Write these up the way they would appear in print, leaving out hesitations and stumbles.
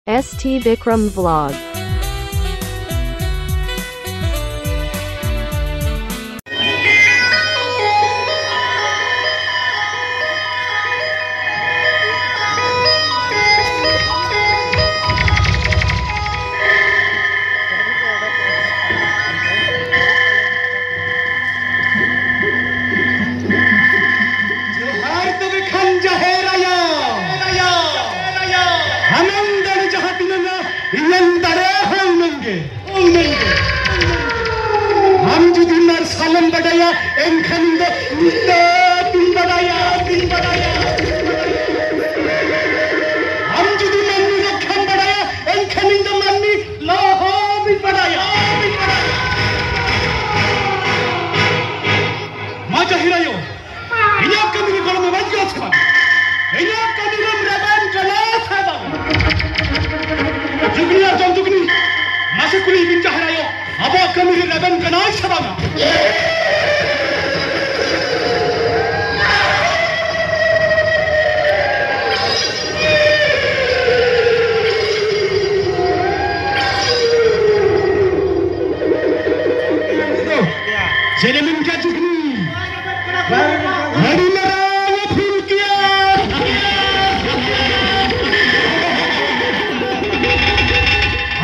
ST Vikram Vlog. हम जो दिनर सालम बढ़ाया एनखनिंद दिन बढ़ाया हम जो दिनर निरक्षण बढ़ाया एनखनिंद मन्नी लाहो भी बढ़ाया माजा हिरायो इन्हें कभी नहीं करो में बच्चों छा इन्हें कभी नहीं रबान कला था जुगनिया जम जुगनी masih kuliah bincang rayo, apa kami rilaban kenal sabana? Jadi minta jugni, hari merah phul kiya.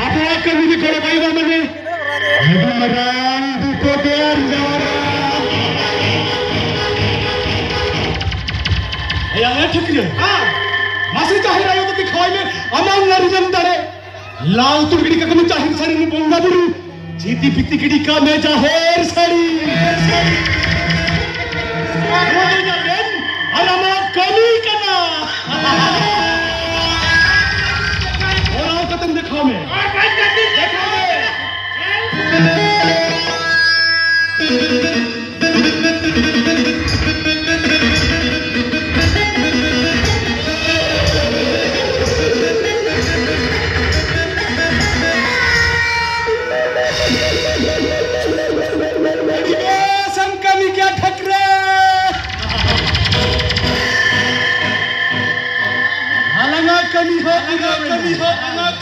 Apa kami di kalau bayi mana ni? Hari merah di kotor jawara. Yang ni cakap dia. Masih cahaya rayu tu dikhawai me, aman lari jandare. Laut tu kiri kami cahaya sari ni bongga buru. जीती पिती की डिका में जाहेर साड़ी वो तो जब अलामा कमी करना और आओ कतन दिखाओ में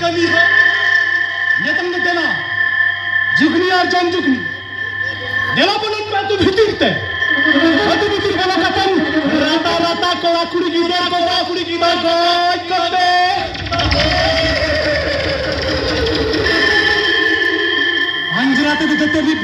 कमी हो ये तुमने देना जुगनी और जन जुगनी देना बोलूं मैं तो भीतर वाला कतन राता कोड़ा कुड़ी गिरा करे अंजराते तो देते भी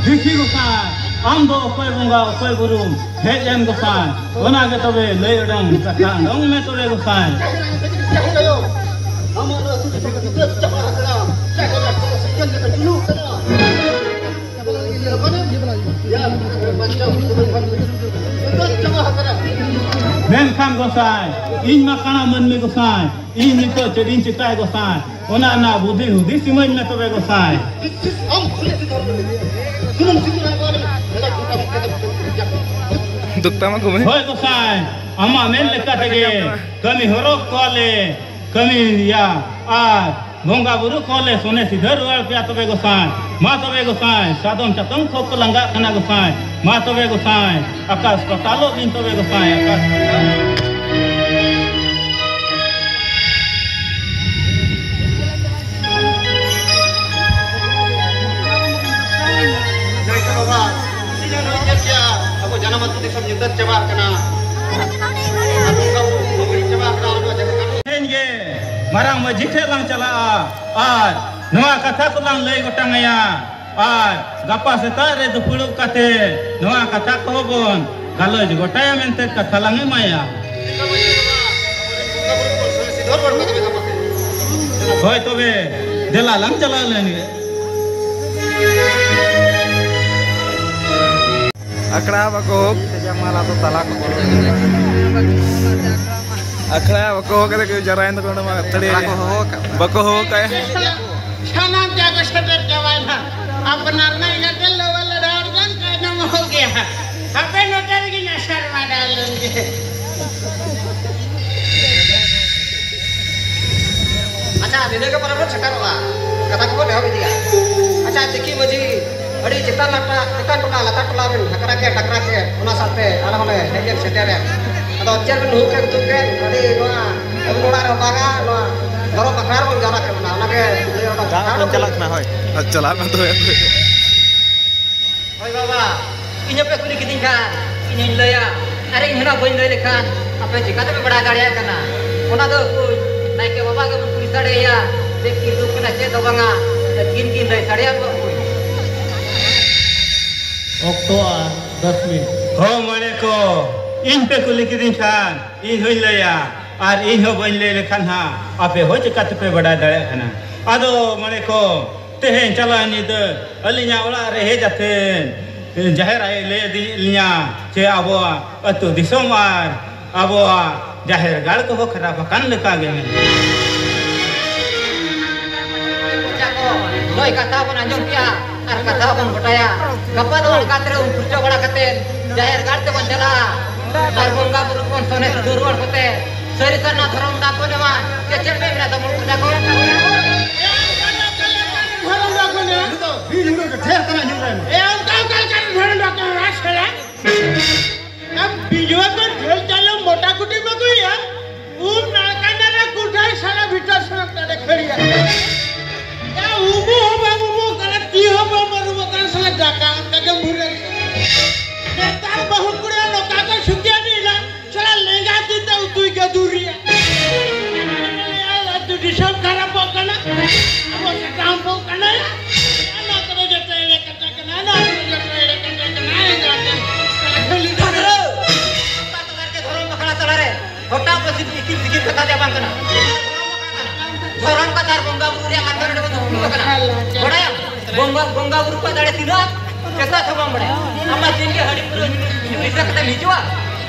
देखी गोसाई आम दो कोई बंगा कोई बुरुम हेजन गोसाई ओना के तबे लय रंग कथा रंग में तोरे गोसाई men kan gosaई इन मकाना मन में गोसाई इन निको चेडिन चिताय गोसाई ओना ना बुद्धि हुदी सिमन में तबे गोसाई दुखता मत घूमे होय गोसाई अम्मा मेन लेका तगे कमी हरोक कॉले कमी या आ गंगा बुरु कॉले सोने सिधर वाल पिया तबे गोसाई मा तबे गोसाई सादम चतम खोप लंगा कना गोसाई मा तबे गोसाई आकाश पतालो दिन तबे गोसाई आकाश marang majite lang chala ar noa katha ko lang lay gotang aya ar gapa setare du puluk kate noa katha ko bon galoj gotaya mente katha lang maya hoy tobe dela lang chala lenge akra bako jamala to talak akra bako kade ke jarain to kono ma tade bako ho kay sanam jago sadar jawana ab benar na ingat lo wala dargan kay nam ho gaya ape notar gi nasar madalun acha dine ka parabot sekarang kata ko le hobi dia acha deki maji adi cetan lata tola ren hakara ke ona sate ala hole hejek setere ado cer ben huke tuke adi noa emora ro baga noa garo bakar bon jara ke na ke jalak na hoy jalak na to hoy baba inya pe kuli kiting kan inya laya are inya boin lay lekan apa jika te bada gadia kana ona do naik ke baba ke pulis sade ya dek kitu kena ce do banga kin lay sade ko Okto 10 minit. Ho mane ko in pe kuli kitin kan in hoin laya ar in ho boin lay lekan ha ape ho jika te pe bada dare kana ado mane ko tehen chalani de alinya ola re he jaten jahir ay le dinya che abo atu disomar abo jahir gal ko khara kan leka ge Doi kata pun anjong pia, ar kata pun botaya. Kapan orang katre kurco bada katen, jahir garte pun jala. Ar bongga buru pun sone durwar kote. Seri karena thorom da ko nema, kecel be na tamul kuda ko. thorom da ko ne to biru ke ther kana nyura e am kal kan thorom da ko rasala am bijo ko thel chalo mota kuti ma ko ya na kana kutai sala bhitar sarak ta dekhriya umu kana tiho maru kan sala dakang kage mure tar bahut kuria loka ka sukya ni la sala lenga dita utui ka duria ala tu disam kharap kana amo se kampo kana ana kare jete ele kata kana ana jete ele kata kana kala khali Halo, apa tu karke thorom bakala talare, hota pasi dikit kata dia bang kana. Thorom kata bongga buru yang antar de betul kana. Bodaya, bongga buru pa dare tira, kesa thobam bade. Amma dinge hari puru bisa kata hijwa,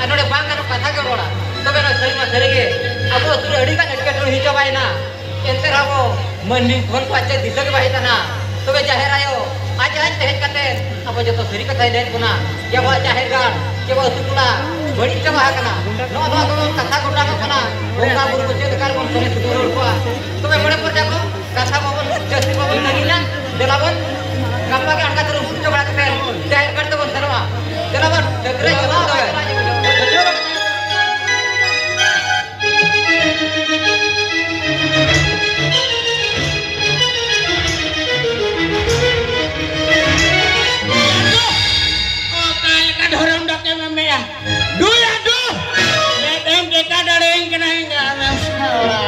anode bang kana kata ke roda. Tobe no sari ma sarige, abo suru hari kan ekke thon hijwa baina. Enter abo mandi phone pace disage baita na. Tobe jahir ayo, aja teh kate, abo joto sari kata den kuna. Ya wa jahir gan, ke wa sukula, badi jama kana. No kata gunda kana. Bongga buru ko je kar bon sone sudur ko. Tobe mone por jako, kata babon jasti babon nagilan, delabon kappa ke angkat terus coba kate. Jahir karte bon sarwa. Delabon degre jama tobe. thorom da ke me ya du ya du dem deka dareng kena enggak rasala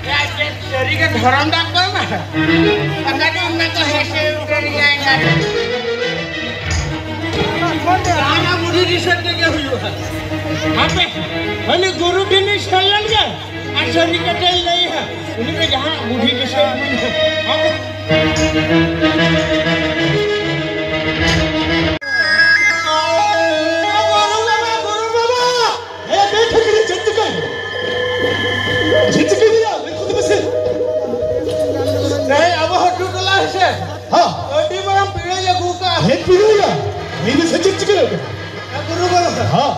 ya jet seri ke thorom da ko ma agak onne to hese kariya enggak ana mudi disat ke huyu ape hone guru dini salan ke asari ke tel nahi hai uni ke jahan mudi disat ape नहीं अब हट्टू टला है हाँ अड्डी बरम पीड़े या गुका है पीड़े या मेरे से चिट चिके लगे गुरु बोलो हाँ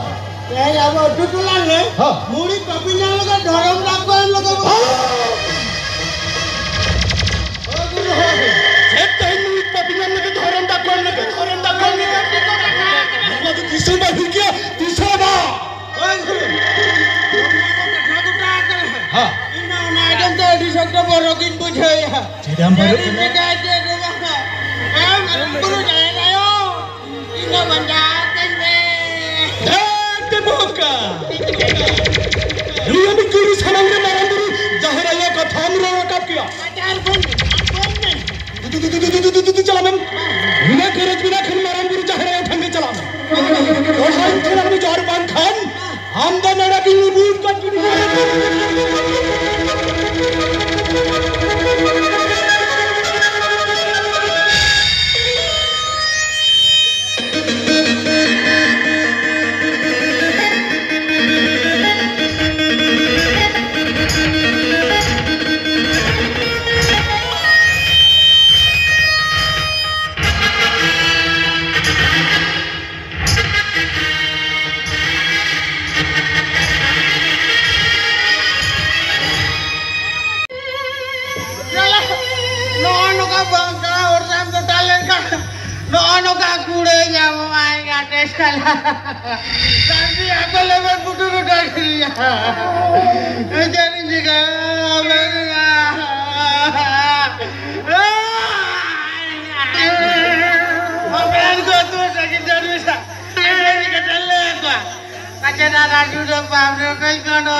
नहीं अब हट्टू टला है हाँ मुड़ी कपी ना लगा धर्म राम को हम लोग हाँ गुरु हो एक टाइम मुड़ी कपी ना लगा धर्म राम को हम लोग मतलब तो तीसरा बार फिर क्या तीसरा बार हाँ Adam tu di sakta borokin bujaya. Sedang borokin. Ini kaje rumah. Am guru jaya ayo. Ini bandakan be. Dah boka. Dia ni guru salam ne maram guru jahir ayo ka tham ro kap kiya. Ajar pun. चला ma'am बिना खर्च बिना खन माराम गुरु चाह रहे ठंडे चला और हम चला में चार पांच खान हम दा नड़ा की बूट का no ka bangka orang tu talent kan. No ka kude jamu main kate sekala. Nanti aku lebar putu udah dia. Jadi juga Maafkan gua tuh sakit dari sa. Ini ketele gua. Kaca darah sudah paham kai kono.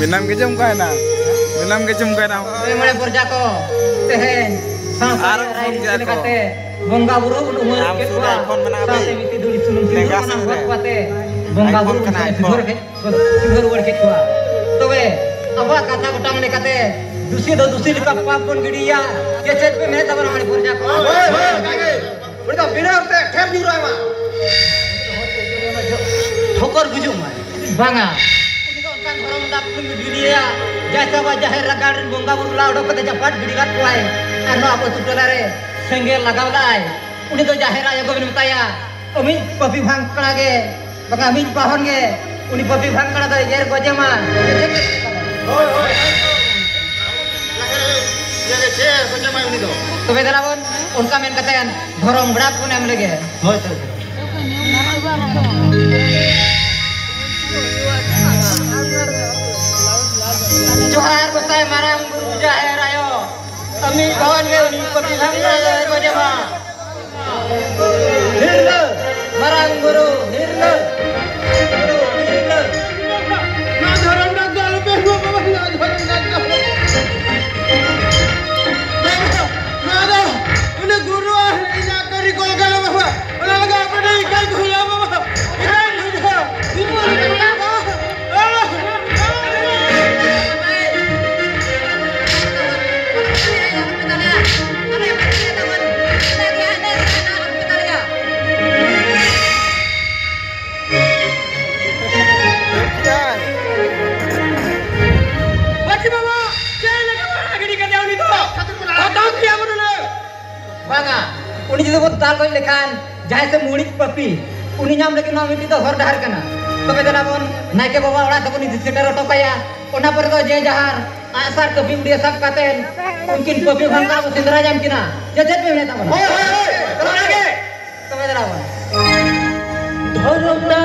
Minam ke jam kau na? Minam ke jam kau na? Mulai berjako, tehen, Arab phone sini jako. kate, bongga buru untuk mulai kita, sampai miti dulu sunung sunung mana buat kuate, bongga buru kena tidur buat kita. Tuwe, apa kata utang ni kate, dusi dekat papun gedia, kecet pe mana tahu nama berjako. Berita bina te, ter di rumah. Thokor bujung mah, bangga. Orang dapur dia, jasa wajah ragaran bongga buru lau dok kata japat gidirat kuai, anu apa sutulare, senggel lagaw lai, uni to jahera ya gobin mutaya, umi papi bhang kanage, bangami pahon ge, uni papi bhang kanada jer gojama. तो बेदरा bone उनका main कहते हैं धर्म बड़ा पुण्य हम लगे जोहार बताए मारा गुरु जाहिर आयो अमी भवन के उनको दिखाई दे को जमा हिरल मारा गुरु हिरल बांगा उनी जुदी बन दाल कोई लेखान जहाँ से मुड़ी पपी उनी नाम लेकिन नाम मिट्टी तो हर डहर कना तो मैं जना बन नाइके बाबा ओड़ा तब उनी सेटर ऑटो पाया ओना पर तो जे जहार आसार कभी उड़ी सब कातेन उनकिन पपी भंगा वो सिंदरा जाम किना जे जे पे नेता बना चलो आगे तो मैं जना बन धरमना